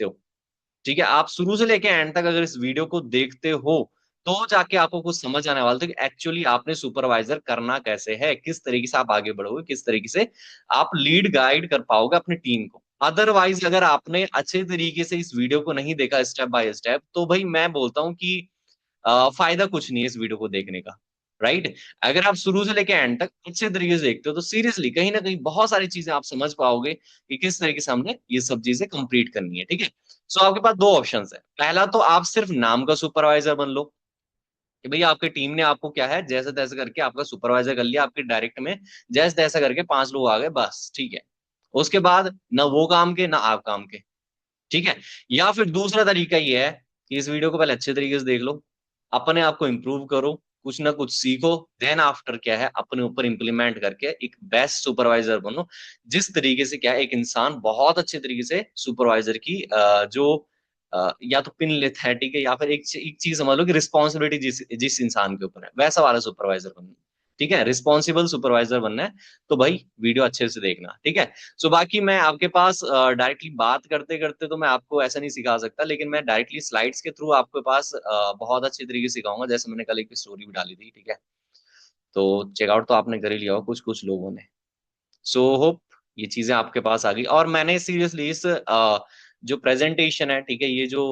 देखते हो, ठीक है, आप शुरू से लेके एंड तक अगर इस वीडियो को देखते हो तो जाके आपको कुछ समझ आने वाला था कि एक्चुअली आपने सुपरवाइजर करना कैसे है, किस तरीके से आप आगे बढ़ोगे, किस तरीके से आप लीड गाइड कर पाओगे अपनी टीम को। अदरवाइज अगर आपने अच्छे तरीके से इस वीडियो को नहीं देखा स्टेप बाय स्टेप, तो भाई मैं बोलता हूँ कि फायदा कुछ नहीं है इस वीडियो को देखने का, राइट। अगर आप शुरू से लेके एंड तक अच्छे तरीके से देखते हो तो सीरियसली कहीं ना कहीं बहुत सारी चीजें आप समझ पाओगे कि किस तरीके से हमने ये सब चीजें कंप्लीट करनी है, ठीक है। सो आपके पास दो ऑप्शंस है। पहला तो आप सिर्फ नाम का सुपरवाइजर बन लो कि भैया आपकी टीम ने आपको क्या है जैसे तैसे करके आपका सुपरवाइजर कर लिया, आपके डायरेक्ट में जैसे तैसे करके 5 लोग आ गए, बस ठीक है। उसके बाद ना वो काम के ना आप काम के, ठीक है। या फिर दूसरा तरीका ये है कि इस वीडियो को पहले अच्छे तरीके से देख लो, अपने आप को इम्प्रूव करो, कुछ ना कुछ सीखो, देन आफ्टर क्या है अपने ऊपर इंप्लीमेंट करके एक बेस्ट सुपरवाइजर बनो। जिस तरीके से क्या है एक इंसान बहुत अच्छे तरीके से सुपरवाइजर की जो या तो पिन लेता है, ठीक है, या फिर एक चीज समझ लो कि रिस्पॉन्सिबिलिटी जिस जिस इंसान के ऊपर है वैसा वाला सुपरवाइजर बनना, ठीक है, रिस्पॉन्सिबल सुपरवाइजर बनना है। तो भाई वीडियो अच्छे से देखना, ठीक है। सो बाकी मैं आपके पास डायरेक्टली बात करते करते तो मैं आपको ऐसा नहीं सिखा सकता, लेकिन मैं डायरेक्टली स्लाइड्स के थ्रू आपके पास बहुत अच्छे तरीके से सिखाऊंगा, जैसे मैंने कल एक स्टोरी भी डाली थी, ठीक है। तो चेकआउट तो आपने कर ही लिया हो कुछ कुछ लोगों ने। सो होप ये चीजें आपके पास आ गई। और मैंने सीरियसली इस जो प्रेजेंटेशन है, ठीक है, ये जो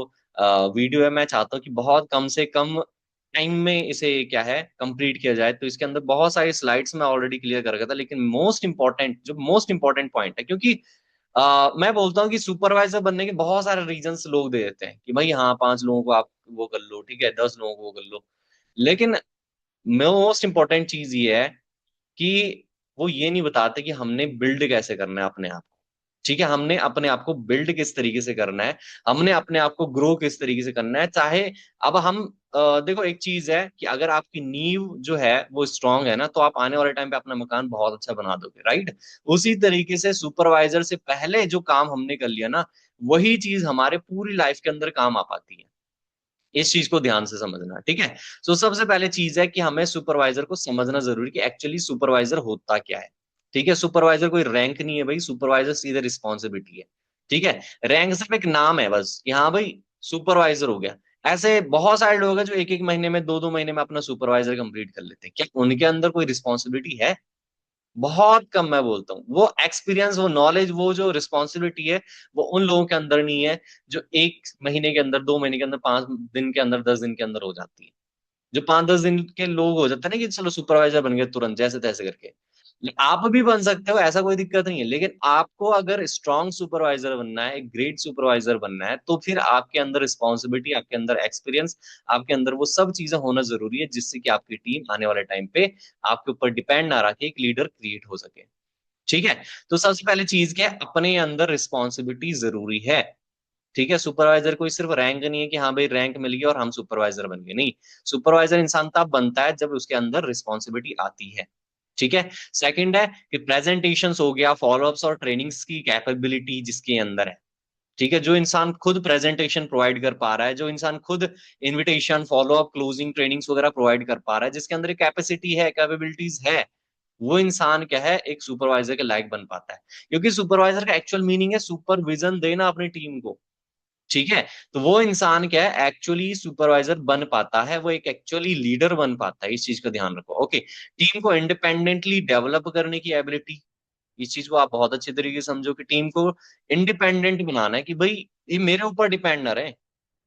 वीडियो है, मैं चाहता हूँ कि बहुत कम से कम टाइम में इसे क्या है कंप्लीट किया जाए। तो इसके अंदर बहुत सारी स्लाइड्स मैं ऑलरेडी क्लियर कर गया था, लेकिन मोस्ट इंपॉर्टेंट पॉइंट है, क्योंकि मैं बोलता हूँ कि सुपरवाइजर बनने के बहुत सारे रीजंस लोग दे देते हैं कि भाई हाँ 5 लोगों को आप वो कर लो, ठीक है, 10 लोगों को वो कर लो। लेकिन मोस्ट इंपॉर्टेंट चीज ये है कि वो ये नहीं बताते कि हमने बिल्ड कैसे करना है अपने आप को, ठीक है, हमने अपने आप को बिल्ड किस तरीके से करना है, हमने अपने आप को ग्रो किस तरीके से करना है। चाहे अब हम देखो एक चीज है कि अगर आपकी नींव जो है वो स्ट्रांग है ना, तो आप आने वाले टाइम पे अपना मकान बहुत अच्छा बना दोगे, राइट। उसी तरीके से सुपरवाइजर से पहले जो काम हमने कर लिया ना, वही चीज हमारे पूरी लाइफ के अंदर काम आ पाती है। इस चीज को ध्यान से समझना, ठीक है। तो सबसे पहले चीज है कि हमें सुपरवाइजर को समझना जरूरी कि एक्चुअली सुपरवाइजर होता क्या है, ठीक है। सुपरवाइजर कोई रैंक नहीं है भाई, सुपरवाइजर सीधे रिस्पॉन्सिबिलिटी है, ठीक है। रैंक सिर्फ एक नाम है बस कि हाँ भाई सुपरवाइजर हो गया। ऐसे बहुत सारे लोग हैं जो एक एक महीने में 2 2 महीने में अपना सुपरवाइजर कंप्लीट कर लेते हैं, क्या उनके अंदर कोई रिस्पॉन्सिबिलिटी है? बहुत कम। मैं बोलता हूँ वो एक्सपीरियंस, वो नॉलेज, वो जो रिस्पॉन्सिबिलिटी है, वो उन लोगों के अंदर नहीं है जो 1 महीने के अंदर, 2 महीने के अंदर, 5 दिन के अंदर, 10 दिन के अंदर हो जाती है। जो 5 10 दिन के लोग हो जाते हैं ना कि चलो सुपरवाइजर बन गए तुरंत जैसे तैसे करके, आप भी बन सकते हो, ऐसा कोई दिक्कत नहीं है। लेकिन आपको अगर स्ट्रांग सुपरवाइजर बनना है, एक ग्रेट सुपरवाइजर बनना है, तो फिर आपके अंदर रिस्पॉन्सिबिलिटी, आपके अंदर एक्सपीरियंस, आपके अंदर वो सब चीजें होना जरूरी है, जिससे कि आपकी टीम आने वाले टाइम पे आपके ऊपर डिपेंड ना रखे, एक लीडर क्रिएट हो सके, ठीक है। तो सबसे पहले चीज क्या है, अपने अंदर रिस्पॉन्सिबिलिटी जरूरी है, ठीक है। सुपरवाइजर कोई सिर्फ रैंक नहीं है कि हाँ भाई रैंक मिल गया और हम सुपरवाइजर बन गए, नहीं। सुपरवाइजर इंसान तब बनता है जब उसके अंदर रिस्पॉन्सिबिलिटी आती है, ठीक है। सेकंड है कि प्रेजेंटेशंस हो गया, फॉलोअप्स और ट्रेनिंग्स की कैपेबिलिटी जिसके अंदर है, ठीक है। जो इंसान खुद प्रेजेंटेशन प्रोवाइड कर पा रहा है, जो इंसान खुद इनविटेशन, फॉलोअप, क्लोजिंग, ट्रेनिंग्स वगैरह प्रोवाइड कर पा रहा है, जिसके अंदर कैपेसिटी है, कैपेबिलिटीज है, वो इंसान क्या है एक सुपरवाइजर के लायक बन पाता है। क्योंकि सुपरवाइजर का एक्चुअल मीनिंग है सुपरविजन देना अपनी टीम को, ठीक है। तो वो इंसान क्या है एक्चुअली सुपरवाइजर बन पाता है, वो एक एक्चुअली लीडर बन पाता है। इस चीज का ध्यान रखो, ओके। टीम को इंडिपेंडेंटली डेवलप करने की एबिलिटी, इस चीज को आप बहुत अच्छे तरीके से समझो कि टीम को इंडिपेंडेंट बनाना है कि भाई ये मेरे ऊपर डिपेंड ना रहे,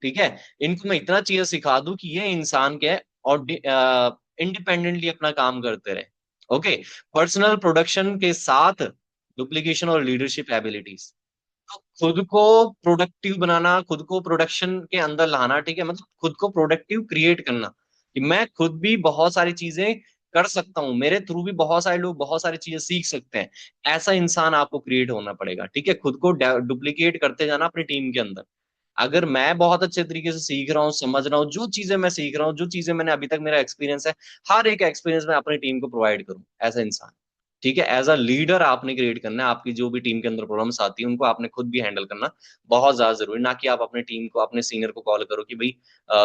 ठीक है। इनको मैं इतना चीज सिखा दूं कि ये इंसान क्या है और इंडिपेंडेंटली अपना काम करते रहे, ओके। पर्सनल प्रोडक्शन के साथ डुप्लीकेशन और लीडरशिप एबिलिटीज, तो खुद को प्रोडक्टिव बनाना, खुद को प्रोडक्शन के अंदर लाना, ठीक है, मतलब खुद को प्रोडक्टिव क्रिएट करना कि मैं खुद भी बहुत सारी चीजें कर सकता हूँ, मेरे थ्रू भी बहुत सारे लोग बहुत सारी चीजें सीख सकते हैं। ऐसा इंसान आपको क्रिएट होना पड़ेगा, ठीक है। खुद को डुप्लीकेट करते जाना अपनी टीम के अंदर। अगर मैं बहुत अच्छे तरीके से सीख रहा हूँ, समझ रहा हूँ, जो चीजें मैं सीख रहा हूँ, जो चीजें मैंने अभी तक मेरा एक्सपीरियंस है, हर एक एक्सपीरियंस में अपनी टीम को प्रोवाइड करूँ, ऐसा इंसान, ठीक है। एज अ लीडर आपने क्रिएट करना है, आपकी जो भी टीम के अंदर प्रॉब्लम्स आती है उनको आपने खुद भी हैंडल करना बहुत ज्यादा जरूरी, ना कि आप अपने टीम को, अपने सीनियर को कॉल करो कि भाई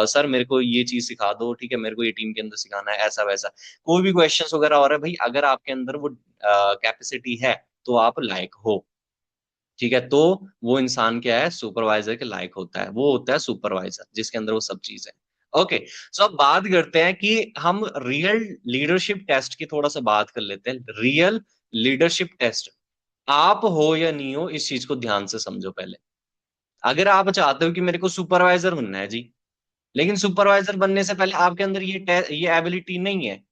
सर मेरे को ये चीज सिखा दो, ठीक है, मेरे को ये टीम के अंदर सिखाना है, ऐसा वैसा। कोई भी क्वेश्चंस वगैरह हो रहा है भाई, अगर आपके अंदर वो कैपेसिटी है तो आप लायक हो, ठीक है, तो वो इंसान क्या है, सुपरवाइजर के लायक होता है, वो होता है सुपरवाइजर जिसके अंदर वो सब चीज है। ओके, सो अब बात करते हैं कि हम रियल लीडरशिप टेस्ट की थोड़ा सा बात कर लेते हैं। रियल लीडरशिप टेस्ट, आप हो या नहीं हो, इस चीज को ध्यान से समझो पहले। अगर आप चाहते हो कि मेरे को सुपरवाइजर बनना है जी, लेकिन सुपरवाइजर बनने से पहले आपके अंदर ये एबिलिटी नहीं है,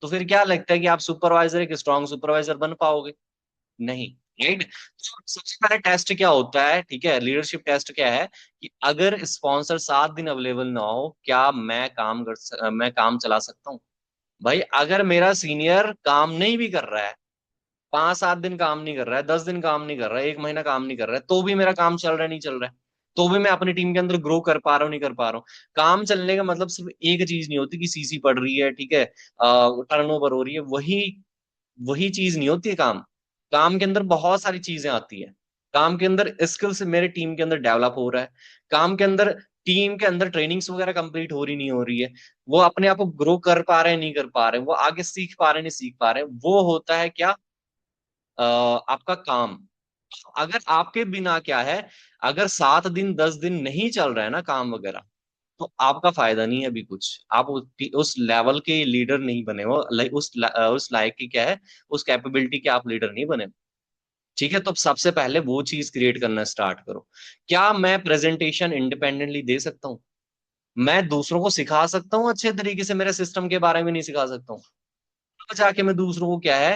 तो फिर क्या लगता है कि आप सुपरवाइजर, एक स्ट्रॉन्ग सुपरवाइजर बन पाओगे? नहीं। राइट, तो सबसे पहले टेस्ट क्या होता है, ठीक है, लीडरशिप टेस्ट क्या है कि अगर स्पॉन्सर 7 दिन अवेलेबल ना हो, क्या मैं काम चला सकता हूँ? भाई अगर मेरा सीनियर काम नहीं भी कर रहा है, 5-7 दिन काम नहीं कर रहा है, 10 दिन काम नहीं कर रहा है, 1 महीना काम नहीं कर रहा है, तो भी मेरा काम चल रहा है नहीं चल रहा है, तो भी मैं अपनी टीम के अंदर ग्रो कर पा रहा हूँ नहीं कर पा रहा हूँ। काम चलने का मतलब सिर्फ एक चीज नहीं होती कि सीसी पड़ रही है, ठीक है, टर्नओवर हो रही है, वही वही चीज नहीं होती है काम। काम के अंदर बहुत सारी चीजें आती है। काम के अंदर स्किल्स मेरे टीम के अंदर डेवलप हो रहा है। काम के अंदर टीम के अंदर ट्रेनिंग्स वगैरह कंप्लीट हो रही नहीं हो रही है, वो अपने आप को ग्रो कर पा रहे हैं नहीं कर पा रहे हैं, वो आगे सीख पा रहे हैं नहीं सीख पा रहे हैं, वो होता है क्या, आपका काम। अगर आपके बिना क्या है, अगर 7 दिन 10 दिन नहीं चल रहा है ना काम वगैरह, तो आपका फायदा नहीं है अभी कुछ, आप उस लेवल के लीडर नहीं बने हो, उस लायक की क्या है, उस कैपेबिलिटी के आप लीडर नहीं बने। ठीक है, तो अब सबसे पहले वो चीज क्रिएट करना स्टार्ट करो। क्या मैं प्रेजेंटेशन इंडिपेंडेंटली दे सकता हूँ? मैं दूसरों को सिखा सकता हूँ अच्छे तरीके से, मेरे सिस्टम के बारे में नहीं सिखा सकता हूँ? तब जाके मैं दूसरों को क्या है,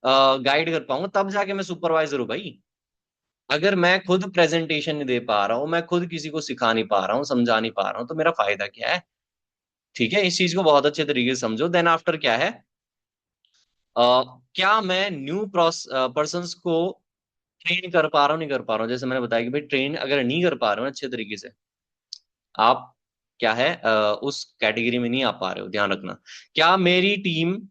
गाइड कर पाऊंगा, तब जाके मैं सुपरवाइजर हूँ भाई। अगर मैं खुद प्रेजेंटेशन नहीं दे पा रहा हूँ, मैं खुद किसी को सिखा नहीं पा रहा हूँ, समझा नहीं पा रहा हूँ, तो मेरा फायदा क्या है? ठीक है, इस चीज को बहुत अच्छे तरीके से समझो। देन आफ्टर क्या है, क्या मैं न्यू पर्सन को ट्रेन कर पा रहा हूँ नहीं कर पा रहा हूँ? जैसे मैंने बताया कि भाई ट्रेन अगर नहीं कर पा रहे हो अच्छे तरीके से, आप क्या है, उस कैटेगरी में नहीं आ पा रहे हो, ध्यान रखना। क्या मेरी टीम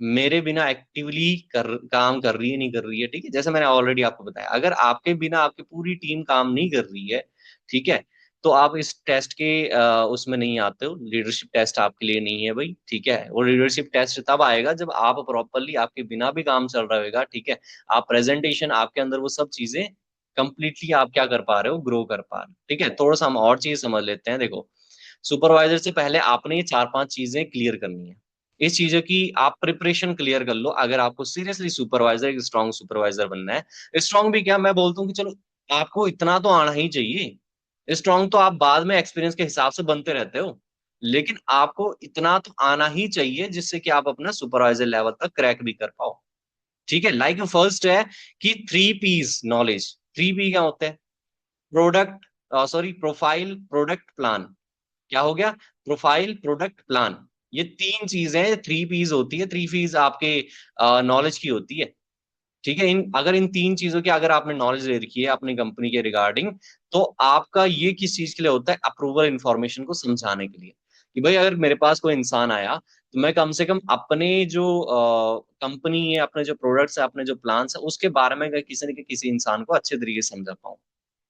मेरे बिना एक्टिवली काम कर रही है नहीं कर रही है? ठीक है, जैसे मैंने ऑलरेडी आपको बताया, अगर आपके बिना आपकी पूरी टीम काम नहीं कर रही है, ठीक है, तो आप इस टेस्ट के उसमें नहीं आते हो, लीडरशिप टेस्ट आपके लिए नहीं है भाई। ठीक है, वो लीडरशिप टेस्ट तब आएगा जब आप प्रॉपरली, आपके बिना भी काम चल रहा होगा, ठीक है, आप प्रेजेंटेशन, आपके अंदर वो सब चीजें कंप्लीटली आप क्या कर पा रहे हो, ग्रो कर पा रहे हो। ठीक है, थोड़ा सा हम और चीज समझ लेते हैं। देखो, सुपरवाइजर से पहले आपने ये 4-5 चीजें क्लियर करनी है। इस चीजों की आप प्रिपरेशन क्लियर कर लो, अगर आपको सीरियसली सुपरवाइजर, एक स्ट्रॉन्ग सुपरवाइजर बनना है। स्ट्रॉन्ग भी क्या, मैं बोलता हूँ कि चलो आपको इतना तो आना ही चाहिए, स्ट्रॉन्ग तो आप बाद में एक्सपीरियंस के हिसाब से बनते रहते हो, लेकिन आपको इतना तो आना ही चाहिए जिससे कि आप अपना सुपरवाइजर लेवल तक क्रैक भी कर पाओ। ठीक है, लाइक फर्स्ट है कि 3 P's नॉलेज। 3 P क्या होते हैं? Product, sorry, profile, product, plan. क्या हो गया? Profile, product, plan. ये 3 चीजें 3 P's होती है। 3 P's आपके नॉलेज की होती है। ठीक है, इन अगर इन 3 चीजों की अगर आपने नॉलेज ले रखी है अपनी कंपनी के रिगार्डिंग, तो आपका ये किस चीज के लिए होता है, अप्रूवल इंफॉर्मेशन को समझाने के लिए। कि भाई अगर मेरे पास कोई इंसान आया, तो मैं कम से कम अपने जो कंपनी है, अपने जो प्रोडक्ट्स है, अपने जो प्लान्स है, उसके बारे में अगर किसी न किसी इंसान को अच्छे तरीके से समझा पाऊँ।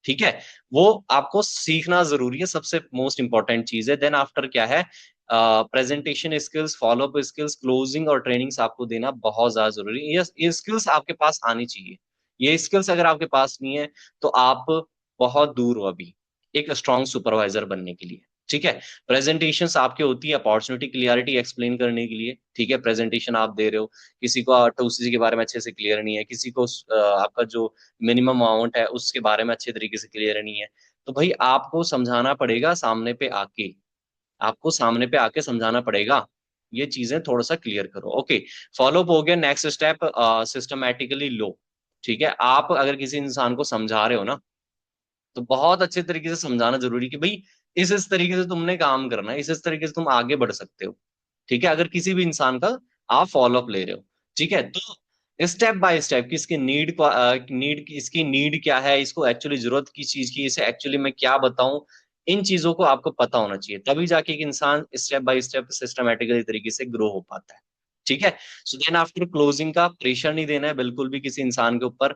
ठीक है, वो आपको सीखना जरूरी है, सबसे मोस्ट इंपॉर्टेंट चीज है। देन आफ्टर क्या है, presentation skills, follow up skills, closing और ट्रेनिंग्स आपको देना बहुत ज्यादा जरूरी है। ये स्किल्स आपके पास आनी चाहिए। ये स्किल्स अगर आपके पास नहीं है, तो आप बहुत दूर हो अभी एक स्ट्रॉन्ग सुपरवाइजर बनने के लिए। ठीक है, प्रेजेंटेशंस आपकी होती है अपॉर्चुनिटी क्लियरिटी एक्सप्लेन करने के लिए। ठीक है, प्रेजेंटेशन आप दे रहे हो, किसी को टूसी के बारे में अच्छे से क्लियर नहीं है, किसी को आपका जो मिनिमम अमाउंट है उसके बारे में अच्छे तरीके से क्लियर नहीं है, तो भाई आपको समझाना पड़ेगा सामने पे आके, आपको सामने पे आके समझाना पड़ेगा। ये चीजें थोड़ा सा क्लियर करो। ओके, फॉलोअप हो गया। नेक्स्ट स्टेप, सिस्टमैटिकली लो। ठीक है, आप अगर किसी इंसान को समझा रहे हो ना, तो बहुत अच्छे तरीके से समझाना जरूरी कि भाई इस तरीके से तुमने काम करना है, इस तरीके से तुम आगे बढ़ सकते हो। ठीक है, अगर किसी भी इंसान का आप फॉलोअप ले रहे हो। ठीक है, तो स्टेप बाय स्टेप कि इसकी इसकी नीड क्या है, इसको एक्चुअली जरूरत किस चीज की, इसे एक्चुअली मैं क्या बताऊं, इन चीजों को आपको पता होना चाहिए, तभी जाके एक इंसान स्टेप बाय स्टेप सिस्टमेटिकली तरीके से ग्रो हो पाता है। ठीक है, सो देन आफ्टर क्लोजिंग का प्रेशर नहीं देना है बिल्कुल भी किसी इंसान के ऊपर,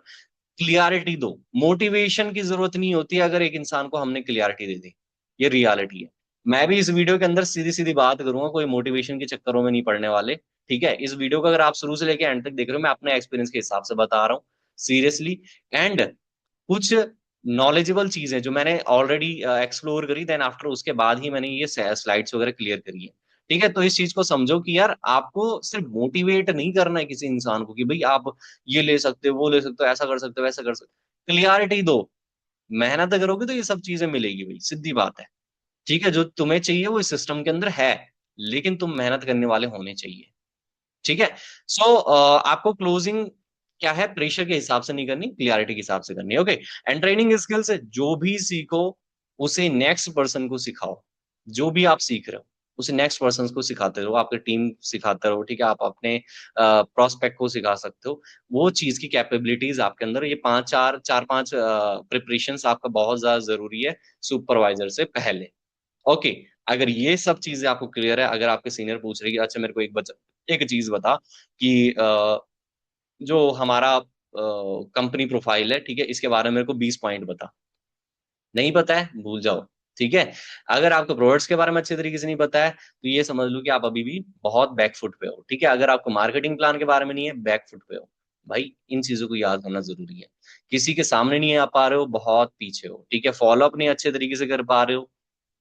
क्लियरिटी दो। मोटिवेशन की जरूरत नहीं होती अगर एक इंसान को हमने क्लियरिटी दे दी, ये रियलिटी है। मैं भी इस वीडियो के अंदर सीधी सीधी बात करूंगा, कोई मोटिवेशन के चक्करों में नहीं पड़ने वाले। ठीक है, इस वीडियो को अगर आप शुरू से लेकर एंड तक देख रहे हो, मैं अपने एक्सपीरियंस के हिसाब से बता रहा हूँ, सीरियसली। एंड कुछ नॉलेजेबल चीजें जो मैंने ऑलरेडी एक्सप्लोर करी, देन आफ्टर उसके बाद ही मैंने ये स्लाइड्स वगैरह क्लियर करी है। ठीक है, तो इस चीज को समझो कि यार आपको सिर्फ मोटिवेट नहीं करना है किसी इंसान को कि भाई आप ये ले सकते हो, वो ले सकते हो, ऐसा कर सकते हो, वैसा कर सकते हो। क्लियरिटी दो, मेहनत करोगे तो ये सब चीजें मिलेगी भाई, सीधी बात है। ठीक है, जो तुम्हें चाहिए वो इस सिस्टम के अंदर है, लेकिन तुम मेहनत करने वाले होने चाहिए। ठीक है। सो आपको क्लोजिंग क्या है, प्रेशर के हिसाब से नहीं करनी, क्लियरिटी के हिसाब से करनी है। ओके। एंड ट्रेनिंग स्किल्स है, जो भी सीखो उसे नेक्स्ट पर्सन को सिखाओ। जो भी आप सीख रहे हो उसे नेक्स्ट पर्सन को सिखाते रहो, आपकी टीम सिखाते रहो। ठीक है, आप अपने प्रोस्पेक्ट को सिखा सकते हो। वो चीज की कैपेबिलिटीज आपके अंदर, ये पांच चार चार पांच प्रिपरेशन आपका बहुत ज्यादा जरूरी है सुपरवाइजर से पहले। ओके। अगर ये सब चीजें आपको क्लियर है, अगर आपके सीनियर पूछ रही है अच्छा मेरे को एक चीज बता कि जो हमारा कंपनी प्रोफाइल है, ठीक है, इसके बारे में मेरे को 20 पॉइंट बता। नहीं पता है, भूल जाओ। ठीक है। अगर आपको प्रोडक्ट्स के बारे में अच्छे तरीके से नहीं पता है तो ये समझ लो कि आप अभी भी बहुत बैकफुट पे हो। ठीक है, अगर आपको मार्केटिंग प्लान के बारे में नहीं है, बैकफुट पे हो। भाई इन चीजों को याद करना जरूरी है। किसी के सामने नहीं आ पा रहे हो, बहुत पीछे हो। ठीक है, फॉलो अप नहीं अच्छे तरीके से कर पा रहे हो,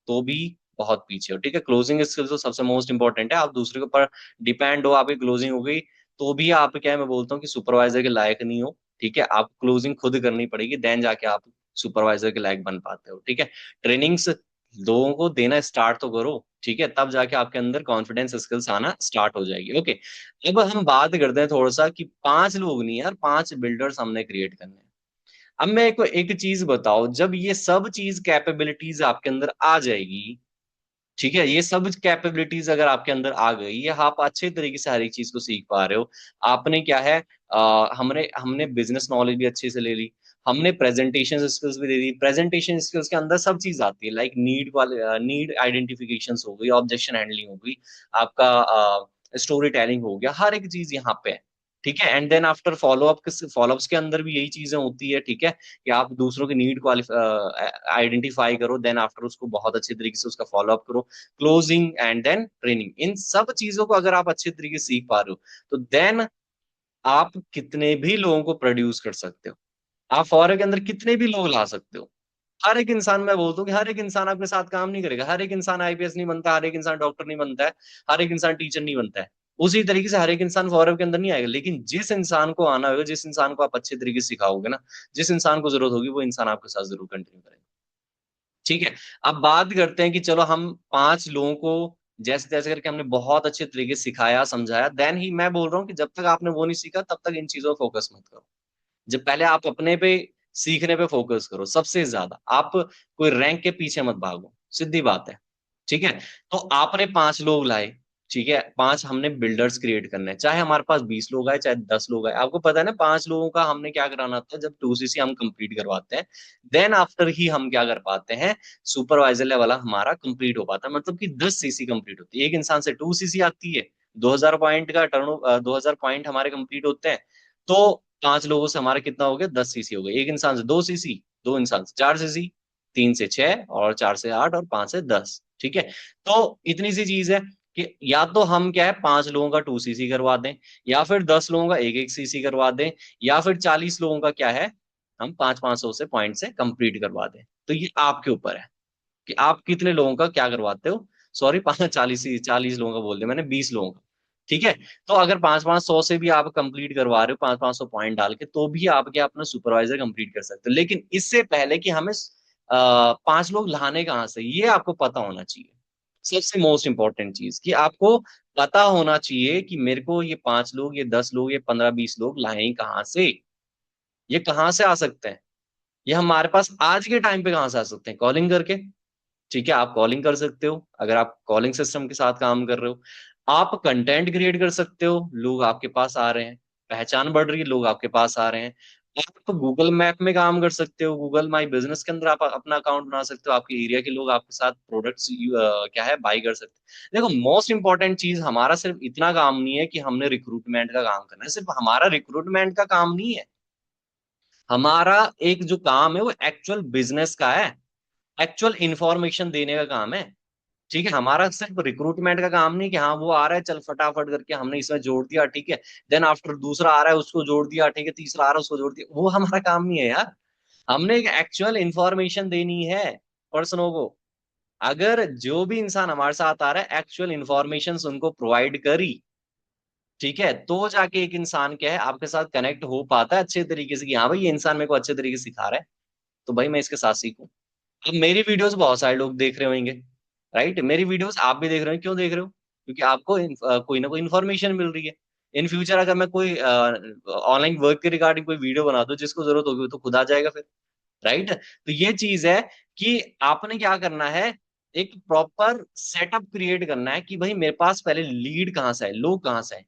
तो भी बहुत पीछे हो। ठीक है, क्लोजिंग स्किल्स तो सबसे मोस्ट इंपॉर्टेंट है। आप दूसरे के ऊपर डिपेंड हो, आपकी क्लोजिंग हो गई तो भी आप क्या है, मैं बोलता हूँ कि सुपरवाइजर के लायक नहीं हो। ठीक है, आप क्लोजिंग खुद करनी पड़ेगी, देन जाके आप सुपरवाइजर के लायक बन पाते हो। ठीक है, ट्रेनिंग्स लोगों को देना स्टार्ट तो करो। ठीक है, तब जाके आपके अंदर कॉन्फिडेंस स्किल्स आना स्टार्ट हो जाएगी। ओके। अब हम बात करते हैं थोड़ा सा कि 5 लोग नहीं यार, 5 बिल्डर्स हमने क्रिएट करने हैं। अब मैं को एक चीज बताओ, जब ये सब चीज कैपेबिलिटीज आपके अंदर आ जाएगी, ठीक है, ये सब कैपेबिलिटीज अगर आपके अंदर आ गई, ये आप अच्छे तरीके से हर एक चीज को सीख पा रहे हो। आपने क्या है, हमने हमने बिजनेस नॉलेज भी अच्छे से ले ली, हमने प्रेजेंटेशन स्किल्स भी दे दी। प्रेजेंटेशन स्किल्स के अंदर सब चीज आती है, लाइक नीड वाले नीड आइडेंटिफिकेशन हो गई, ऑब्जेक्शन हैंडलिंग हो गई, आपका स्टोरी टेलिंग हो गया, हर एक चीज यहाँ पे है। ठीक है, एंड देन आफ्टर फॉलोअप्स के अंदर भी यही चीजें होती है। ठीक है, कि आप दूसरों की नीड को आइडेंटिफाई करो, देन आफ्टर उसको बहुत अच्छे तरीके से उसका फॉलो अप करो, क्लोजिंग एंड देन ट्रेनिंग। इन सब चीजों को अगर आप अच्छे तरीके से सीख पा रहे हो तो देन आप कितने भी लोगों को प्रोड्यूस कर सकते हो, आप फॉरन के अंदर कितने भी लोग ला सकते हो। हर एक इंसान, मैं बोलता हूँ कि हर एक इंसान आपके साथ काम नहीं करेगा, हर एक इंसान आईपीएस नहीं बनता, हर एक इंसान डॉक्टर नहीं बनता है, हर एक इंसान टीचर नहीं बनता है। उसी तरीके से हर एक इंसान फॉरन के अंदर नहीं आएगा, लेकिन जिस इंसान को आना होगा, जिस इंसान को आप अच्छे तरीके से सिखाओगे ना, जिस इंसान को जरूरत होगी वो इंसान आपके साथ जरूर कंटिन्यू करेगा। ठीक है। अब बात करते हैं कि चलो हम 5 लोगों को जैसे तैसे करके हमने बहुत अच्छे तरीके से सिखाया समझाया, देन ही मैं बोल रहा हूँ कि जब तक आपने वो नहीं सीखा तब तक इन चीजों पर फोकस मत करो। जब पहले आप अपने पे सीखने पे फोकस करो सबसे ज्यादा, आप कोई रैंक के पीछे मत भागो, सीधी बात है। ठीक है, तो आपने 5 लोग लाए, ठीक है, 5 हमने बिल्डर्स क्रिएट करने हैं, चाहे हमारे पास 20 लोग आए चाहे 10 लोग आए। आपको पता है ना 5 लोगों का हमने क्या कराना था, जब 2CC हम कंप्लीट करवाते हैं, देन आफ्टर ही हम क्या कर पाते हैं, सुपरवाइजर लेवल हमारा कंप्लीट हो पाता है, मतलब कि 10 CC कंप्लीट होती है। एक इंसान से 2CC आती है, 2000 पॉइंट का टर्न, 2000 पॉइंट हमारे कंप्लीट होते हैं। तो 5 लोगों से हमारा कितना हो गया, 10 CC हो गए। एक इंसान से 2 CC, 2 इंसान से 4 CC, 3 से 6, और 4 से 8, और 5 से 10। ठीक है, तो इतनी सी चीज है कि या तो हम क्या है 5 लोगों का 2 CC करवा दें, या फिर 10 लोगों का एक एक CC करवा दें, या फिर 40 लोगों का क्या है, हम 500-500 से पॉइंट से कंप्लीट करवा दें। तो ये आपके ऊपर है कि आप कितने लोगों का क्या करवाते हो। सॉरी, 40 40 लोगों का बोल दिया मैंने, 20 लोगों का। ठीक है, तो अगर 500-500 से भी आप कंप्लीट करवा रहे हो, 500-500 पॉइंट डाल के, तो भी आप क्या अपना सुपरवाइजर कंप्लीट कर सकते हो। लेकिन इससे पहले कि हमें 5 लोग लाने कहाँ से, ये आपको पता होना चाहिए। सबसे मोस्ट इंपॉर्टेंट चीज कि आपको पता होना चाहिए कि मेरे को ये 5 लोग, ये 10 लोग, ये 15-20 लोग लाए कहाँ से, ये कहाँ से आ सकते हैं। ये हमारे पास आज के टाइम पे कहाँ से आ सकते हैं, कॉलिंग करके। ठीक है, आप कॉलिंग कर सकते हो अगर आप कॉलिंग सिस्टम के साथ काम कर रहे हो। आप कंटेंट क्रिएट कर सकते हो, लोग आपके पास आ रहे हैं, पहचान बढ़ रही है, लोग आपके पास आ रहे हैं। आप गूगल मैप में काम कर सकते हो, गूगल माई बिजनेस के अंदर आप अपना अकाउंट बना सकते हो, आपके एरिया के लोग आपके साथ प्रोडक्ट्स क्या है बाई कर सकते हैं। देखो, मोस्ट इंपॉर्टेंट चीज हमारा सिर्फ इतना काम नहीं है कि हमने रिक्रूटमेंट का काम करना है, सिर्फ हमारा रिक्रूटमेंट का काम नहीं है। हमारा एक जो काम है वो एक्चुअल बिजनेस का है, एक्चुअल इंफॉर्मेशन देने का काम है। ठीक है, हमारा सिर्फ रिक्रूटमेंट का काम नहीं कि हाँ वो आ रहा है चल फटाफट करके हमने इसमें जोड़ दिया, ठीक है, देन आफ्टर दूसरा आ रहा है उसको जोड़ दिया, ठीक है, तीसरा आ रहा है उसको जोड़ दिया, वो हमारा काम नहीं है यार। हमने एक एक्चुअल इंफॉर्मेशन देनी है पर्सनों को। अगर जो भी इंसान हमारे साथ आ रहा है एक्चुअल इंफॉर्मेशन उनको प्रोवाइड करी, ठीक है, तो जाके एक इंसान क्या है आपके साथ कनेक्ट हो पाता है अच्छे तरीके से कि हाँ भाई ये इंसान मेरे को अच्छे तरीके से सिखा रहा है, तो भाई मैं इसके साथ सीखूं। अब मेरी वीडियोस बहुत सारे लोग देख रहे होंगे, राइट, मेरी वीडियोस आप भी देख रहे हो, क्यों देख रहे हो? क्योंकि आपको कोई ना कोई इन्फॉर्मेशन मिल रही है। इन फ्यूचर अगर मैं कोई ऑनलाइन वर्क के रिगार्डिंग कोई वीडियो बना दूं जिसको जरूरत होगी वो तो खुद आ जाएगा फिर, राइट। तो ये चीज है कि आपने क्या करना है, एक प्रॉपर सेटअप क्रिएट करना है कि भाई मेरे पास पहले लीड कहाँ से है, लोग कहाँ से है,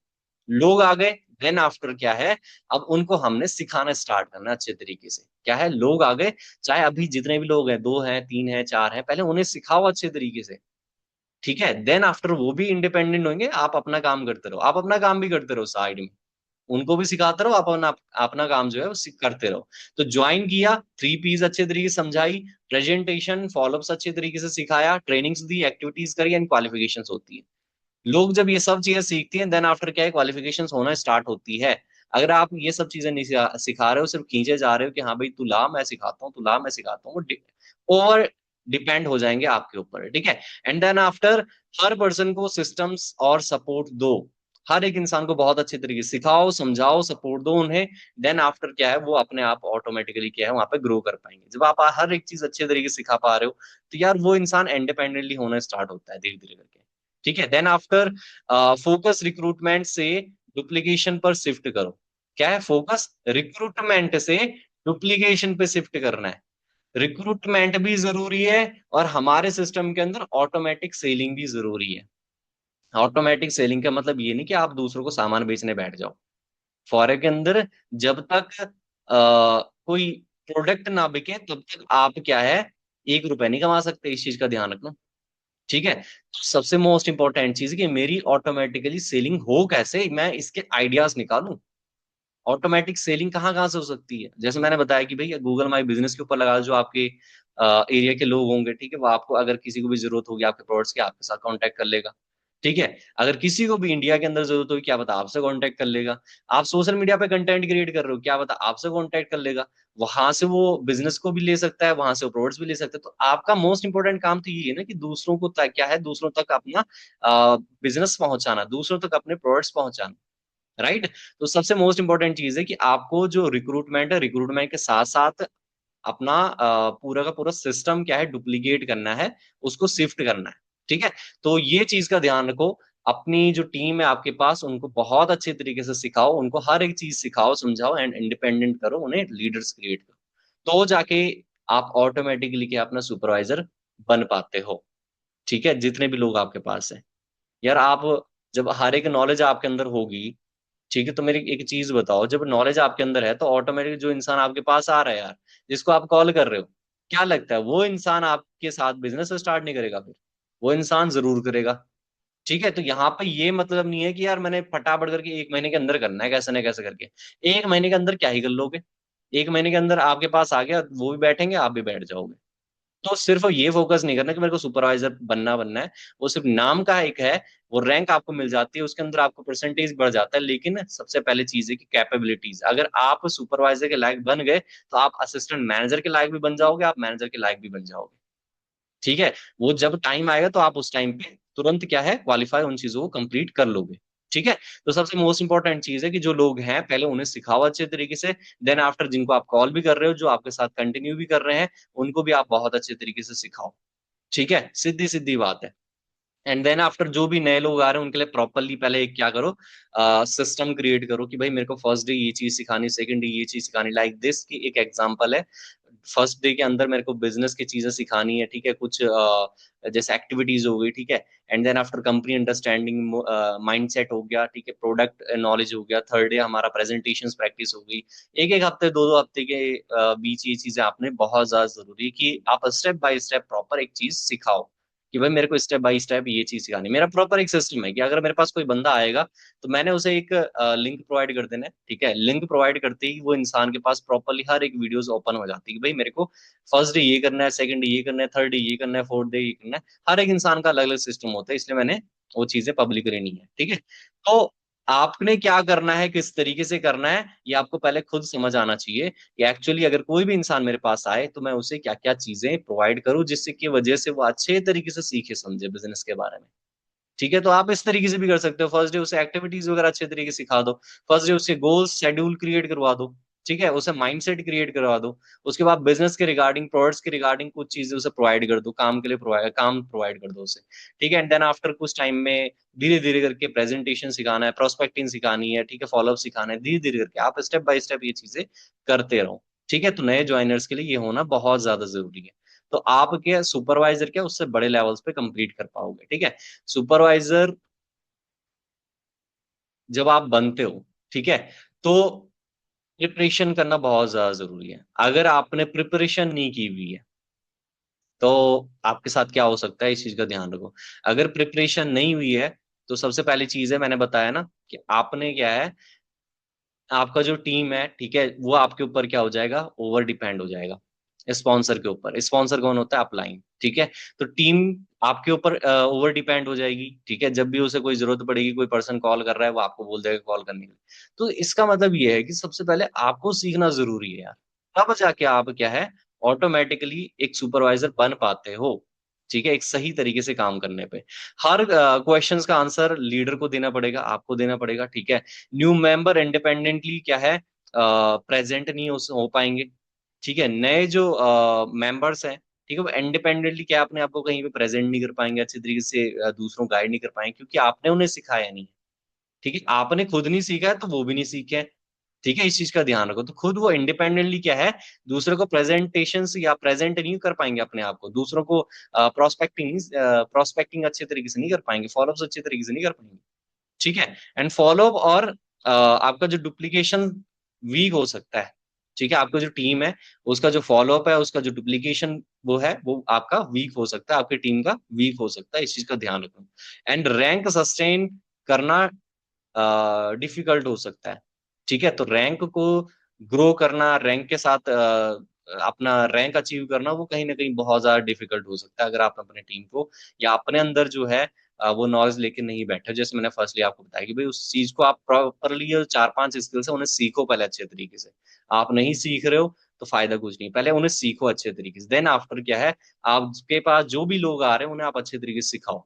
लोग आ गए, देन आफ्टर क्या है, अब उनको हमने सिखाना स्टार्ट करना अच्छे तरीके से। क्या है, लोग आ गए, चाहे अभी जितने भी लोग हैं, 2 हैं, 3 हैं, 4 हैं, पहले उन्हें सिखाओ अच्छे तरीके से, ठीक है, देन आफ्टर वो भी इंडिपेंडेंट होंगे, आप अपना काम करते रहो, आप अपना काम भी करते रहो साइड में, उनको भी सिखाते रहो, आप अपना अपना काम जो है वो करते रहो। तो ज्वाइन किया, 3 P's अच्छे तरीके से समझाई, प्रेजेंटेशन फॉलोअप्स अच्छे तरीके से सिखाया, ट्रेनिंग्स दी, एक्टिविटीज करी एंड क्वालिफिकेशंस होती है। लोग जब ये सब चीजें सीखती हैं देन आफ्टर क्या है, क्वालिफिकेशंस होना स्टार्ट होती है। अगर आप ये सब चीजें नहीं सिखा रहे हो, सिर्फ खींचे जा रहे हो कि हाँ भाई तू ला मैं सिखाता हूँ, तू ला मैं सिखाता हूँ, वो ओवर डिपेंड हो जाएंगे आपके ऊपर, ठीक है। एंड देन आफ्टर हर पर्सन को सिस्टम्स और सपोर्ट दो, हर एक इंसान को बहुत अच्छे तरीके से सिखाओ, समझाओ, सपोर्ट दो उन्हें। देन आफ्टर क्या है, वो अपने आप ऑटोमेटिकली क्या है वहां पे ग्रो कर पाएंगे। जब आप हर एक चीज अच्छे तरीके से सिखा पा रहे हो तो यार वो इंसान इंडिपेंडेंटली होना स्टार्ट होता है धीरे धीरे करके, ठीक है। देन आफ्टर फोकस रिक्रूटमेंट से डुप्लीकेशन पर शिफ्ट करो। क्या है, फोकस रिक्रूटमेंट से डुप्लीकेशन पे शिफ्ट करना है। रिक्रूटमेंट भी जरूरी है और हमारे सिस्टम के अंदर ऑटोमेटिक सेलिंग भी जरूरी है। ऑटोमेटिक सेलिंग का मतलब ये नहीं कि आप दूसरों को सामान बेचने बैठ जाओ। फॉरेन के अंदर जब तक कोई प्रोडक्ट ना बिके तब तक आप क्या है, 1 रुपए नहीं कमा सकते, इस चीज का ध्यान रखना, ठीक है। तो सबसे मोस्ट इंपॉर्टेंट चीज है कि मेरी ऑटोमेटिकली सेलिंग हो कैसे, मैं इसके आइडियाज निकालूं। ऑटोमेटिक सेलिंग कहाँ कहाँ से हो सकती है, जैसे मैंने बताया कि भाई गूगल माई बिजनेस के ऊपर लगा, जो आपके एरिया के लोग होंगे, ठीक है, वो आपको अगर किसी को भी जरूरत होगी आपके प्रोडक्ट्स की, आपके साथ कांटेक्ट कर लेगा, ठीक है। अगर किसी को भी इंडिया के अंदर जरूरत होगी, क्या पता आपसे कांटेक्ट कर लेगा। आप सोशल मीडिया पे कंटेंट क्रिएट कर रहे हो, क्या पता आपसे कांटेक्ट कर लेगा। वहां से वो बिजनेस को भी ले सकता है, वहां से वो प्रोडक्ट्स भी ले सकता है। तो आपका मोस्ट इंपॉर्टेंट काम तो ये है ना कि दूसरों को क्या है, दूसरों तक अपना बिजनेस पहुंचाना, दूसरों तक अपने प्रोडक्ट्स पहुंचाना, राइट। तो सबसे मोस्ट इंपॉर्टेंट चीज है कि आपको जो रिक्रूटमेंट है, रिक्रूटमेंट के साथ साथ अपना पूरा का पूरा सिस्टम क्या है, डुप्लीकेट करना है, उसको शिफ्ट करना है, ठीक है। तो ये चीज का ध्यान रखो। अपनी जो टीम है आपके पास उनको बहुत अच्छे तरीके से सिखाओ, उनको हर एक चीज सिखाओ, समझाओ एंड इंडिपेंडेंट करो, उन्हें लीडर्स क्रिएट करो, तो जाके आप ऑटोमेटिकली क्या अपना सुपरवाइजर बन पाते हो, ठीक है, जितने भी लोग आपके पास है। यार आप जब हर एक नॉलेज आपके अंदर होगी, ठीक है, तो मेरी एक चीज बताओ, जब नॉलेज आपके अंदर है तो ऑटोमेटिक जो इंसान आपके पास आ रहा है यार, जिसको आप कॉल कर रहे हो, क्या लगता है वो इंसान आपके साथ बिजनेस स्टार्ट नहीं करेगा फिर? वो इंसान जरूर करेगा, ठीक है। तो यहाँ पे ये मतलब नहीं है कि यार मैंने फटाफट करके 1 महीने के अंदर करना है कैसे ना कैसे करके। 1 महीने के अंदर क्या ही कर लोगे, 1 महीने के अंदर आपके पास आ गया, वो भी बैठेंगे आप भी बैठ जाओगे। तो सिर्फ ये फोकस नहीं करना कि मेरे को सुपरवाइजर बनना बनना है, वो सिर्फ नाम का एक है, वो रैंक आपको मिल जाती है, उसके अंदर आपको परसेंटेज बढ़ जाता है, लेकिन सबसे पहले चीज है कि कैपेबिलिटीज, अगर आप सुपरवाइजर के लायक बन गए तो आप असिस्टेंट मैनेजर के लायक भी बन जाओगे, आप मैनेजर के लायक भी बन जाओगे, ठीक है। वो जब टाइम आएगा तो आप उस टाइम पे तुरंत क्या है, क्वालिफाई उन चीजों को कंप्लीट कर लोगे, ठीक है। तो सबसे मोस्ट इंपॉर्टेंट चीज है कि जो लोग हैं पहले उन्हें सिखाओ अच्छे तरीके से, देन आफ्टर जिनको आप कॉल भी कर रहे हो, जो आपके साथ कंटिन्यू भी कर रहे हैं, उनको भी आप बहुत अच्छे तरीके से सिखाओ, ठीक है, सीधी सीधी बात है। एंड देन आफ्टर जो भी नए लोग आ रहे हैं उनके लिए प्रॉपरली पहले एक क्या करो, सिस्टम क्रिएट करो कि भाई मेरे को फर्स्ट डे ये चीज सिखानी, सेकंड डे ये चीज सिखानी, लाइक दिस की एक एग्जांपल है। फर्स्ट डे के अंदर मेरे को बिजनेस की चीजें सिखानी है, ठीक है, कुछ जैसे एक्टिविटीज हो गई, ठीक है। And then after company understanding mindset हो गया, ठीक है, प्रोडक्ट नॉलेज हो गया, थर्ड डे हमारा प्रेजेंटेशन प्रैक्टिस हो गई। एक एक हफ्ते, दो दो हफ्ते के बीच ये चीजें आपने बहुत ज्यादा जरूरी है कि आप स्टेप बाय स्टेप प्रॉपर एक चीज सिखाओ कि भाई मेरे को स्टेप बाय स्टेप ये चीज सिखानी। मेरा प्रॉपर एक सिस्टम है कि अगर मेरे पास कोई बंदा आएगा तो मैंने उसे एक लिंक प्रोवाइड कर देना है, ठीक है। लिंक प्रोवाइड करते ही वो इंसान के पास प्रॉपरली हर एक वीडियोस ओपन हो जाती है कि भाई मेरे को फर्स्ट डे ये करना है, सेकंड डे ये करना है, थर्ड डे ये करना है, फोर्थ डे ये करना है। हर एक इंसान का अलग अलग सिस्टम होता है, इसलिए मैंने वो चीजें पब्लिक करनी है, ठीक है। तो आपने क्या करना है, किस तरीके से करना है, ये आपको पहले खुद समझ आना चाहिए कि एक्चुअली अगर कोई भी इंसान मेरे पास आए तो मैं उसे क्या क्या चीजें प्रोवाइड करूं जिससे की वजह से वो अच्छे तरीके से सीखे समझे बिजनेस के बारे में। ठीक है, तो आप इस तरीके से भी कर सकते हो। फर्स्ट डे उसे एक्टिविटीज वगैरह अच्छे तरीके से सिखा दो। फर्स्ट डे उसे गोल्स शेड्यूल क्रिएट करवा दो। ठीक है, उसे माइंडसेट क्रिएट करवा दो। उसके बाद बिजनेस के रिगार्डिंग, प्रोडक्ट्स के रिगार्डिंग कुछ चीजें उसे प्रोवाइड कर दो, काम के लिए काम प्रोवाइड कर दो उसे। ठीक है, एंड देन आफ्टर कुछ टाइम में धीरे धीरे करके प्रेजेंटेशन सिखाना है, प्रोस्पेक्टिंग सिखानी है, ठीक है, फॉलोअप सिखाना है, धीरे धीरे करके आप स्टेप बाय स्टेप ये चीजें करते रहो। ठीक है, तो नए ज्वाइनर्स के लिए ये होना बहुत ज्यादा जरूरी है। तो आप क्या सुपरवाइजर क्या उससे बड़े लेवल्स पे कंप्लीट कर पाओगे। ठीक है, सुपरवाइजर जब आप बनते हो, ठीक है, तो प्रिपरेशन करना बहुत ज्यादा जरूरी है। अगर आपने प्रिपरेशन नहीं की हुई है तो आपके साथ क्या हो सकता है, इस चीज का ध्यान रखो। अगर प्रिपरेशन नहीं हुई है तो सबसे पहली चीज है, मैंने बताया ना कि आपने क्या है, आपका जो टीम है, ठीक है, वो आपके ऊपर क्या हो जाएगा, ओवर डिपेंड हो जाएगा स्पॉन्सर के ऊपर। स्पॉन्सर कौन होता है, अपलाइन। ठीक है, तो टीम आपके ऊपर ओवर डिपेंड हो जाएगी। ठीक है, जब भी उसे कोई जरूरत पड़ेगी, कोई पर्सन कॉल कर रहा है, वो आपको बोल देगा कॉल करने के लिए। तो इसका मतलब ये है कि सबसे पहले आपको सीखना जरूरी है यार, तब जाके आप क्या है, ऑटोमेटिकली एक सुपरवाइजर बन पाते हो। ठीक है, एक सही तरीके से काम करने पे हर क्वेश्चंस का आंसर लीडर को देना पड़ेगा, आपको देना पड़ेगा। ठीक है, न्यू मेंबर इंडिपेंडेंटली क्या है, प्रेजेंट नहीं हो पाएंगे। ठीक है, नए जो मेंबर्स हैं, ठीक है, वो इंडिपेंडेंटली क्या अपने आप को कहीं पे प्रेजेंट नहीं कर पाएंगे अच्छे तरीके से, दूसरों गाइड नहीं कर पाएंगे, क्योंकि आपने उन्हें सिखाया नहीं है। ठीक है, आपने खुद नहीं सीखा है तो वो भी नहीं सीखे हैं। ठीक है, इस चीज का ध्यान रखो। तो खुद वो इंडिपेंडेंटली क्या है, दूसरों को प्रेजेंटेशन या प्रेजेंट नहीं कर पाएंगे अपने आप को, दूसरों को प्रोस्पेक्टिंग अच्छे तरीके से नहीं कर पाएंगे, फॉलोअप अच्छे तरीके से नहीं कर पाएंगे। ठीक है, एंड फॉलोअप और आपका जो डुप्लीकेशन वीक हो सकता है। ठीक है, आपका जो टीम है उसका जो फॉलोअप है, उसका जो डुप्लीकेशन वो है, वो आपका वीक हो सकता है, आपकी टीम का वीक हो सकता है, इस चीज का ध्यान रखना। एंड रैंक सस्टेन करना डिफिकल्ट हो सकता है। ठीक है, तो रैंक को ग्रो करना, रैंक के साथ अपना रैंक अचीव करना, वो कहीं ना कहीं बहुत ज्यादा डिफिकल्ट हो सकता है अगर आप अपने टीम को या अपने अंदर जो है वो नॉलेज लेके नहीं बैठे। जैसे मैंने फर्स्टली आपको बताया कि भाई उस चीज को आप प्रॉपरली, ये चार पांच स्किल्स है उन्हें सीखो पहले अच्छे तरीके से। आप नहीं सीख रहे हो तो फायदा कुछ नहीं, पहले उन्हें सीखो अच्छे तरीके से, देन आफ्टर क्या है, आपके पास जो भी लोग आ रहे हैं उन्हें आप अच्छे तरीके से सिखाओ।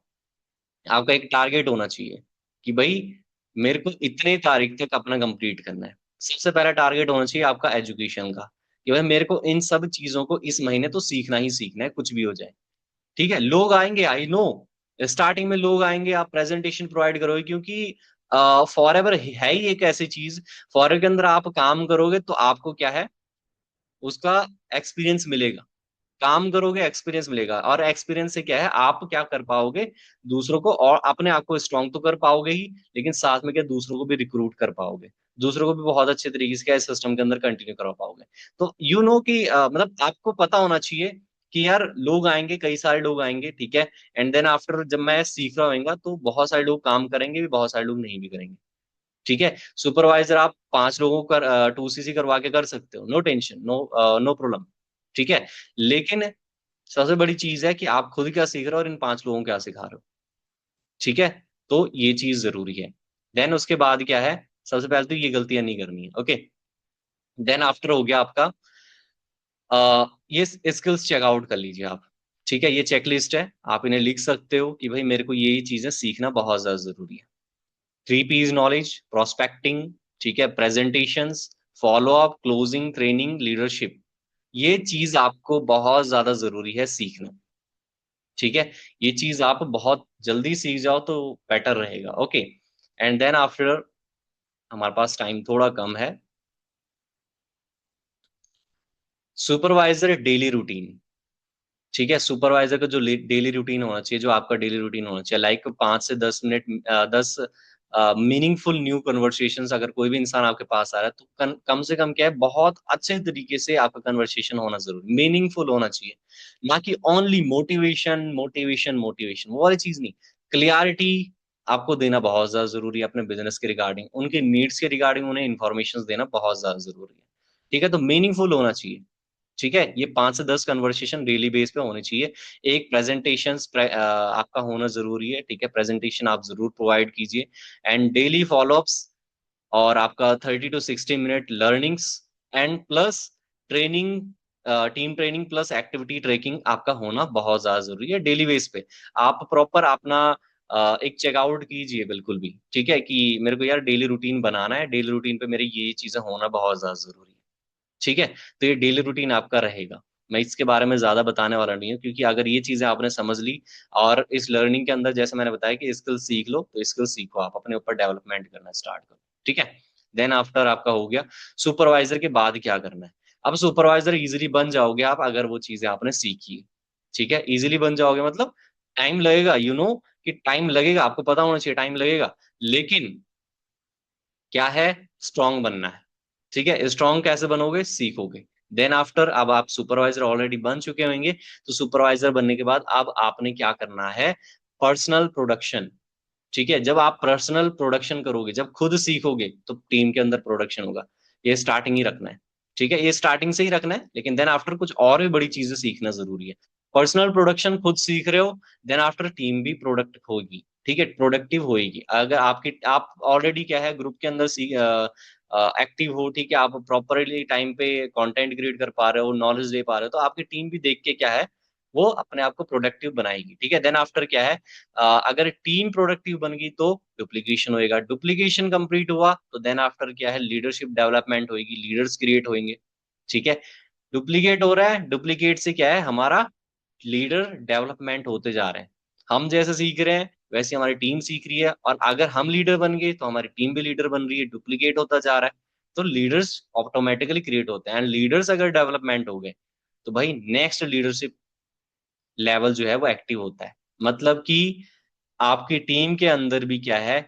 आपका एक टारगेट होना चाहिए कि भाई मेरे को इतने तारीख तक अपना कंप्लीट करना है। सबसे पहला टारगेट होना चाहिए आपका एजुकेशन का, कि भाई मेरे को इन सब चीजों को इस महीने तो सीखना ही सीखना है, कुछ भी हो जाए। ठीक है, लोग आएंगे, आई नो स्टार्टिंग में लोग आएंगे, आप प्रेजेंटेशन प्रोवाइड करोगे, क्योंकि फॉर एवर है ही एक ऐसी चीज, फॉर के अंदर आप काम करोगे तो आपको क्या है, उसका एक्सपीरियंस मिलेगा। काम करोगे एक्सपीरियंस मिलेगा, और एक्सपीरियंस से क्या है, आप क्या कर पाओगे, दूसरों को और अपने आप को स्ट्रांग तो कर पाओगे ही, लेकिन साथ में क्या दूसरों को भी रिक्रूट कर पाओगे, दूसरों को भी बहुत अच्छे तरीके से क्या इस सिस्टम के अंदर कंटिन्यू करवा पाओगे। तो यू नो कि मतलब आपको पता होना चाहिए कि यार लोग आएंगे, कई सारे लोग आएंगे। ठीक है, एंड देन आफ्टर जब मैं सीख रहा होऊंगा तो बहुत सारे लोग काम करेंगे भी, बहुत सारे लोग नहीं भी करेंगे। ठीक है, सुपरवाइजर आप पांच लोगों का 2CC करवा के कर सकते हो, नो टेंशन, नो प्रॉब्लम। ठीक है, लेकिन सबसे बड़ी चीज है कि आप खुद क्या सीख रहे हो और इन पांच लोगों को क्या सिखा रहे हो। ठीक है, तो ये चीज जरूरी है। देन उसके बाद क्या है, सबसे पहले तो ये गलतियां नहीं करनी है। ओके, देन आफ्टर हो गया आपका ये स्किल्स चेकआउट कर लीजिए आप। ठीक है, ये चेकलिस्ट है, आप इन्हें लिख सकते हो कि भाई मेरे को ये चीजें सीखना बहुत ज्यादा जरूरी है। 3 P's नॉलेज, प्रोस्पेक्टिंग, ठीक है, presentations, follow up, closing, training, leadership, ये चीज आपको बहुत ज्यादा जरूरी है सीखना। ठीक है, ये चीज आप बहुत जल्दी सीख जाओ तो बेटर रहेगा। ओके, एंड देन आफ्टर, हमारे पास टाइम थोड़ा कम है। Supervisor daily routine. ठीक है, सुपरवाइजर का जो डेली रूटीन होना चाहिए, जो आपका डेली रूटीन होना चाहिए, लाइक 5 से 10 मिनट, 10 मीनिंगफुल न्यू कन्वर्सेशन। अगर कोई भी इंसान आपके पास आ रहा है तो कम से कम क्या है, बहुत अच्छे तरीके से आपका कन्वर्सेशन होना जरूरी, मीनिंगफुल होना चाहिए, ना कि ओनली मोटिवेशन मोटिवेशन मोटिवेशन, वो वाली चीज नहीं। क्लियरिटी आपको देना बहुत ज्यादा जरूरी है अपने बिजनेस के रिगार्डिंग, उनके नीड्स के रिगार्डिंग उन्हें इन्फॉर्मेशन देना बहुत ज्यादा जरूरी है। ठीक है, तो मीनिंगफुल होना चाहिए। ठीक है, ये 5 से 10 कन्वर्सेशन डेली बेस पे होनी चाहिए। एक प्रेजेंटेशन आपका होना जरूरी है, ठीक है, प्रेजेंटेशन आप जरूर प्रोवाइड कीजिए। एंड डेली फॉलोअप्स, और आपका 30 to 60 minute learnings, and plus training, team training plus activity trekking आपका होना बहुत ज्यादा जरूरी है डेली बेस पे। आप प्रॉपर अपना एक चेकआउट कीजिए बिल्कुल भी, ठीक है, कि मेरे को यार डेली रूटीन बनाना है, डेली रूटीन पे मेरे ये चीजें होना बहुत ज्यादा जरूरी है। ठीक है, तो ये डेली रूटीन आपका रहेगा। मैं इसके बारे में ज्यादा बताने वाला नहीं हूँ, क्योंकि अगर ये चीजें आपने समझ ली, और इस लर्निंग के अंदर जैसे मैंने बताया कि स्किल सीख लो, तो स्किल सीखो, आप अपने ऊपर डेवलपमेंट करना स्टार्ट करो। ठीक है, देन आफ्टर आपका हो गया सुपरवाइजर के बाद क्या करना है। अब सुपरवाइजर इजिली बन जाओगे आप, अगर वो चीजें आपने सीखी है। ठीक है, इजिली बन जाओगे मतलब टाइम लगेगा, कि टाइम लगेगा, आपको पता होना चाहिए टाइम लगेगा, लेकिन क्या है, स्ट्रांग बनना है। ठीक है, स्ट्रांग कैसे बनोगे, सीखोगे। देन आफ्टर, अब आप सुपरवाइजर ऑलरेडी बन चुके होंगे, तो सुपरवाइजर बनने के बाद अब आपने क्या करना है, पर्सनल प्रोडक्शन। ठीक है, जब आप पर्सनल प्रोडक्शन करोगे, जब खुद सीखोगे, तो टीम के अंदर प्रोडक्शन होगा। ये स्टार्टिंग ही रखना है। ठीक है, ये स्टार्टिंग से ही रखना है, लेकिन देन आफ्टर कुछ और भी बड़ी चीजें सीखना जरूरी है। पर्सनल प्रोडक्शन खुद सीख रहे हो, देन आफ्टर टीम भी प्रोडक्ट होगी। ठीक है, प्रोडक्टिव होएगी अगर आपकी, आप ऑलरेडी क्या है ग्रुप के अंदर एक्टिव हो, ठीक है, आप प्रॉपरली टाइम पे कंटेंट क्रिएट कर पा रहे हो, नॉलेज दे पा रहे हो, तो आपकी टीम भी देख के क्या है, वो अपने आप को प्रोडक्टिव बनाएगी। ठीक है, देन आफ्टर क्या है, अगर टीम प्रोडक्टिव बन गई तो डुप्लीकेशन होएगा, डुप्लीकेशन कंप्लीट हुआ तो देन आफ्टर क्या है, लीडरशिप डेवलपमेंट होएगी, लीडर्स क्रिएट होंगे। ठीक है, डुप्लीकेट हो रहा है, डुप्लीकेट से क्या है, हमारा लीडर डेवलपमेंट होते जा रहे हैं। हम जैसे सीख रहे हैं वैसे हमारी टीम सीख रही है, और अगर हम लीडर बन गए तो हमारी टीम भी लीडर बन रही है, डुप्लीकेट होता जा रहा है, तो लीडर्स ऑटोमेटिकली क्रिएट होते हैं। एंड लीडर्स अगर डेवलपमेंट हो गए, तो भाई नेक्स्ट लीडरशिप लेवल जो है वो एक्टिव होता है। मतलब कि आपकी टीम के अंदर भी क्या है,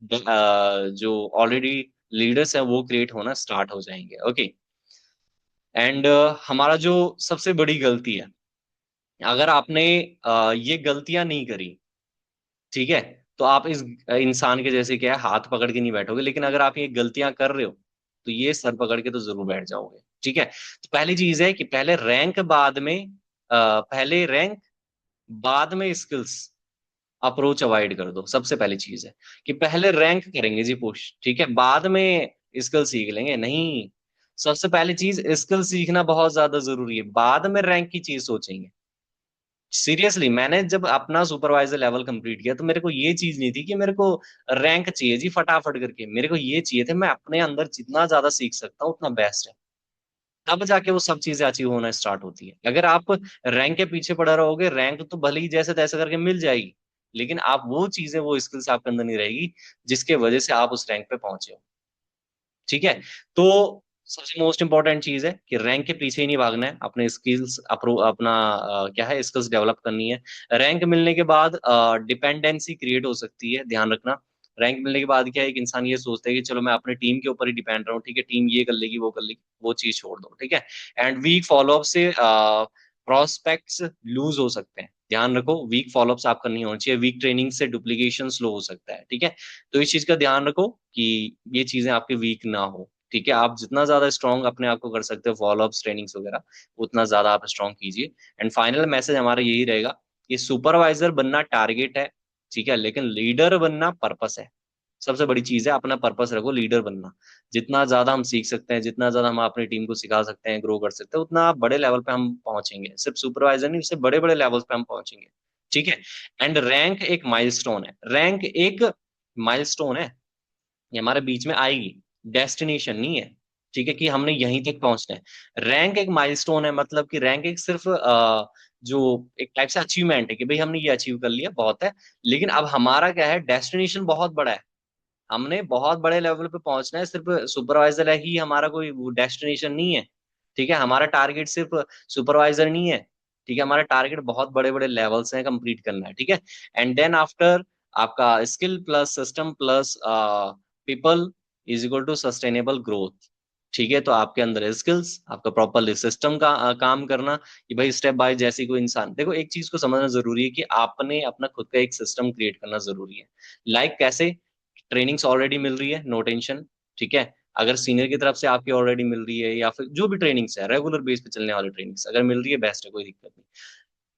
जो ऑलरेडी लीडर्स हैं वो क्रिएट होना स्टार्ट हो जाएंगे। ओके, एंड हमारा जो सबसे बड़ी गलती है, अगर आपने ये गलतियां नहीं करी, ठीक है, तो आप इस इंसान के जैसे क्या है, हाथ पकड़ के नहीं बैठोगे, लेकिन अगर आप ये गलतियां कर रहे हो, तो ये सर पकड़ के तो जरूर बैठ जाओगे। ठीक है, तो पहली चीज है कि पहले रैंक, बाद में पहले रैंक बाद में स्किल्स, अप्रोच अवॉइड कर दो। सबसे पहली चीज है कि पहले रैंक करेंगे जी पुश, ठीक है, बाद में स्किल सीख लेंगे, नहीं। सबसे पहली चीज स्किल सीखना बहुत ज्यादा जरूरी है, बाद में रैंक की चीज सोचेंगे। सीरियसली, मैंने जब अपना सुपरवाइजर लेवल कंप्लीट किया, तो मेरे को ये चीज नहीं थी कि मेरे को रैंक चाहिए जी फटाफट करके, मेरे को ये चाहिए थे मैं अपने अंदर जितना ज्यादा सीख सकता हूँ उतना बेस्ट है। तब जाके वो सब चीजें अचीव होना स्टार्ट होती है। अगर आप रैंक के पीछे पड़ा रहोगे, रैंक तो भले ही जैसे तैसे करके मिल जाएगी, लेकिन आप वो चीजें, वो स्किल्स आपके अंदर नहीं रहेगी, जिसके वजह से आप उस रैंक पे पहुंचे हो। ठीक है, तो सबसे मोस्ट इंपॉर्टेंट चीज है कि रैंक के पीछे ही नहीं भागना है, अपने स्किल्स अपना क्या है, स्किल्स डेवलप करनी है। रैंक मिलने के बाद डिपेंडेंसी क्रिएट हो सकती है, ध्यान रखना। रैंक मिलने के बाद क्या है, एक इंसान ये सोचता है कि चलो मैं अपने टीम के ऊपर ही डिपेंड रहूं, ठीक है, टीम ये कर लेगी वो कर लेगी, वो चीज छोड़ दो। ठीक है, एंड वीक फॉलोअप से प्रोस्पेक्ट्स लूज हो सकते हैं, ध्यान रखो, वीक फॉलोअप्स आपका नहीं होना चाहिए, वीक ट्रेनिंग से डुप्लीकेशन स्लो हो सकता है। ठीक है, तो इस चीज का ध्यान रखो कि ये चीजें आपके वीक ना हो। ठीक है, आप जितना ज्यादा स्ट्रॉन्ग अपने आप को कर सकते हो फॉलोअप्स ट्रेनिंग्स वगैरह, उतना ज्यादा आप स्ट्रॉन्ग कीजिए। एंड फाइनल मैसेज हमारा यही रहेगा कि सुपरवाइजर बनना टारगेट है, ठीक है, लेकिन लीडर बनना पर्पस है। सबसे बड़ी चीज है, अपना पर्पस रखो, लीडर बनना। जितना ज्यादा हम सीख सकते हैं, जितना ज्यादा हम अपनी टीम को सिखा सकते हैं, ग्रो कर सकते हैं, उतना बड़े लेवल पे हम पहुंचेंगे। सिर्फ सुपरवाइजर नहीं, उससे बड़े बड़े लेवल्स पे हम पहुंचेंगे। ठीक है, एंड रैंक एक माइलस्टोन है, रैंक एक माइलस्टोन है, ये हमारे बीच में आएगी, डेस्टिनेशन नहीं है। ठीक है, कि हमने यहीं तक पहुंचना है। रैंक एक माइलस्टोन है, मतलब कि रैंक एक सिर्फ जो एक टाइप से अचीवमेंट है कि भाई हमने ये अचीव कर लिया, बहुत है। लेकिन अब हमारा क्या है, डेस्टिनेशन बहुत बड़ा है, हमने बहुत बड़े लेवल पे पहुंचना है। सिर्फ सुपरवाइजर ही हमारा कोई डेस्टिनेशन नहीं है। ठीक है, हमारा टारगेट सिर्फ सुपरवाइजर नहीं है। ठीक है, हमारा टारगेट बहुत बड़े बड़े लेवल्स हैं, कंप्लीट करना है। ठीक है, एंड देन आफ्टर आपका skill plus system plus people is equal to sustainable growth. ठीक है, तो आपके अंदर स्किल्स, आपका प्रॉपरली सिस्टम का काम करना, कि भाई स्टेप बाय, जैसी कोई इंसान, देखो एक चीज को समझना जरूरी है कि आपने अपना खुद का एक सिस्टम क्रिएट करना जरूरी है। लाइक कैसे, ट्रेनिंग्स ऑलरेडी मिल रही है, नो टेंशन। ठीक है, अगर सीनियर की तरफ से आपकी ऑलरेडी मिल रही है, या फिर जो भी ट्रेनिंग्स है, रेगुलर बेस पे चलने वाली ट्रेनिंग्स अगर मिल रही है, बेस्ट है, कोई दिक्कत नहीं।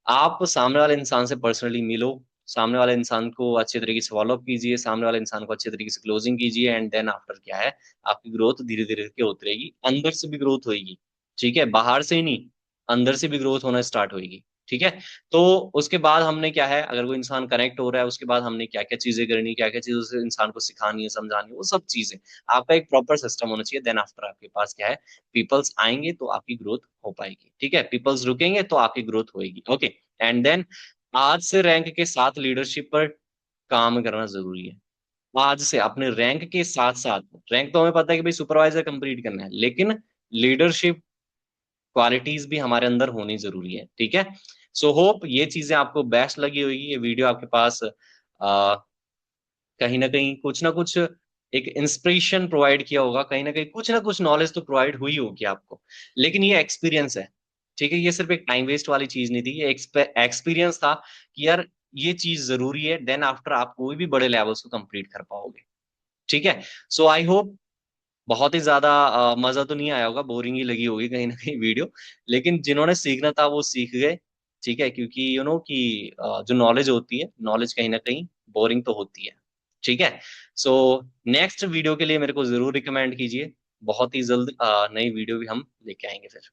आप सामने वाले इंसान से पर्सनली मिलो, सामने वाले इंसान को अच्छे तरीके से फॉलो अप कीजिए, सामने वाले इंसान को अच्छे तरीके से क्लोजिंग कीजिए, एंड देन आफ्टर क्या है, आपकी ग्रोथ धीरे धीरे करके होती रहेगी, अंदर से भी ग्रोथ होगी। ठीक है, बाहर से ही नहीं, अंदर से भी ग्रोथ होना स्टार्ट होगी। ठीक है। तो उसके बाद हमने क्या है, अगर कोई इंसान कनेक्ट हो रहा है, उसके बाद हमने क्या क्या चीजें करनी, क्या क्या चीजें उस इंसान को सिखानी है, समझानी है, वो सब चीजें आपका एक प्रॉपर सिस्टम होना चाहिए। देन आफ्टर आपके पास क्या है, पीपल्स आएंगे तो आपकी ग्रोथ हो पाएगी। ठीक है, पीपल्स रुकेंगे तो आपकी ग्रोथ होगी। ओके। एंड देन आज से रैंक के साथ लीडरशिप पर काम करना जरूरी है। आज से अपने रैंक के साथ साथ, रैंक तो हमें पता है कि भाई सुपरवाइजर कंप्लीट करना है, लेकिन लीडरशिप क्वालिटीज भी हमारे अंदर होनी जरूरी है। ठीक है। सो होप ये चीजें आपको बेस्ट लगी होगी, ये वीडियो आपके पास कहीं ना कुछ एक इंस्पिरेशन प्रोवाइड किया होगा, कहीं ना कुछ नॉलेज तो प्रोवाइड हुई होगी आपको। लेकिन ये एक्सपीरियंस है। ठीक है, ये सिर्फ एक टाइम वेस्ट वाली चीज नहीं थी, ये एक्सपीरियंस था कि यार ये चीज जरूरी है, देन आफ्टर आप कोई भी बड़े लेवल्स को कंप्लीट कर पाओगे। ठीक है। सो आई होप बहुत ही ज्यादा मजा तो नहीं आया होगा, बोरिंग ही लगी होगी कहीं ना कहीं वीडियो, लेकिन जिन्होंने सीखना था वो सीख गए। ठीक है, क्योंकि कि जो नॉलेज होती है, नॉलेज कहीं ना कहीं बोरिंग तो होती है। ठीक है। सो नेक्स्ट वीडियो के लिए मेरे को जरूर रिकमेंड कीजिए, बहुत ही जल्द नई वीडियो भी हम लेके आएंगे फिर।